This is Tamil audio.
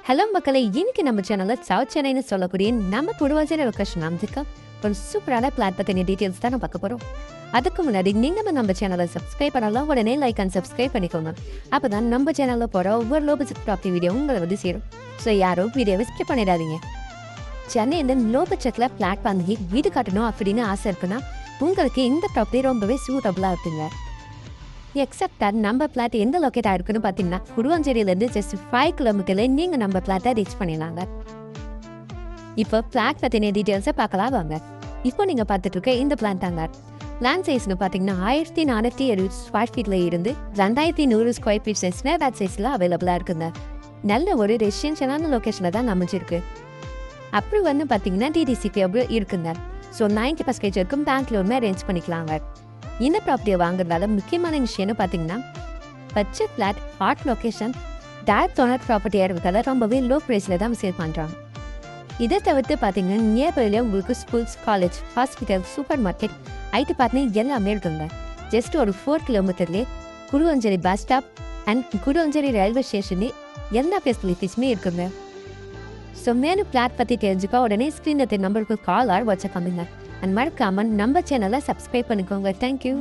ஹலோ மக்களே, இன்னைக்கு நம்ம சேனலில் சவுத் சென்னைன்னு சொல்லக்கூடிய நம்ம குடுவாஞ்சேரி லொக்கேஷன் அமைச்சிருக்க ஒரு சூப்பரான பிளாட் பற்றின டீட்டெயில்ஸ் தான் நம்ம பார்க்க போகிறோம். அதுக்கு முன்னாடி நீங்கள் நம்ம சேனலை சப்ஸ்கிரைப் பண்ணலாம், உடனே லைக் அண்ட் சப்ஸ்கிரைப் பண்ணிக்கோங்க. அப்போ தான் நம்ம சேனலில் போகிற ஒவ்வொரு லோ பட்ஜெட் ப்ராப்பர்ட்டி வீடியோ உங்களை வந்து சேரும். ஸோ யாரும் வீடியோவை ஸ்கிப் பண்ணிடாதீங்க. சென்னையில் லோ பட்ஜெட்டில் பிளாட் வாங்கி வீடு கட்டணும் அப்படின்னு ஆசை இருக்குன்னா உங்களுக்கு இந்த ப்ராப்பர்ட்டி ரொம்பவே சூட்டபுளாக இருக்குங்க. எக்ஸப்டாக நம்ம பிளாட் எந்த லொக்கேட் ஆயிருக்குன்னு பார்த்தீங்கன்னா குடுவாஞ்சேரியிலேருந்து ஜஸ்ட் 5 கிலோமீட்டரில் நீங்கள் நம்ம பிளாட்டை ரீச் பண்ணிடலாங்க. இப்போ பிளாட் பற்றின டீட்டெயில்ஸை பார்க்கலாம் வாங்க. இப்போ நீங்கள் பார்த்துட்டு இருக்க இந்த பிளான் தாங்க. பிளான் சைஸ்னு பார்த்தீங்கன்னா 1470 ஸ்கொயர் ஃபீட்டில் இருந்து 2100 ஸ்கொயர் ஃபீட் சைஸ்னு வேட் சைஸில் அவைலபிளாக இருக்குங்க. நல்ல ஒரு ரெசிடென்ஷியலான லொக்கேஷனில் தான் அமைஞ்சிருக்கு. அப்புறம் வந்து பார்த்தீங்கன்னா டிடிசிபி அப்படி இருக்குங்க. ஸோ 90% வரைக்கும் பேங்க் லோனுமே அரேஞ்ச் பண்ணிக்கலாங்க. இந்த ப்ராப்பர்ட்டியை வாங்குறதால முக்கியமான விஷயம்னு பார்த்தீங்கன்னா budget flat, hot location, direct owner ப்ராப்பர்ட்டியாக இருக்கிறதால ரொம்பவே லோ ப்ரைஸில் தான் சேல் பண்ணுறாங்க. இதை தவிர்த்து பார்த்தீங்கன்னா நியர்பையில் உங்களுக்கு schools, college, hospital, super market, IT partner எல்லாமே இருக்குங்க. ஜஸ்ட் ஒரு 4 கிலோமீட்டர்லேயே Guduvanchery bus stop and Guduvanchery railway ஸ்டேஷனே எல்லா ஃபெசிலிட்டிஸுமே இருக்குங்க. ஸோ மேலும் பிளாட் பற்றி தெரிஞ்சுக்க உடனே ஸ்க்ரீனில் நம்பருக்கு கால் ஆர் வாட்ஸ்அப் பண்ணுங்க. அண்ட் மறக்காமல் நம்ம சேனலை சப்ஸ்கிரைப் பண்ணிக்கோங்க. தேங்க்யூ.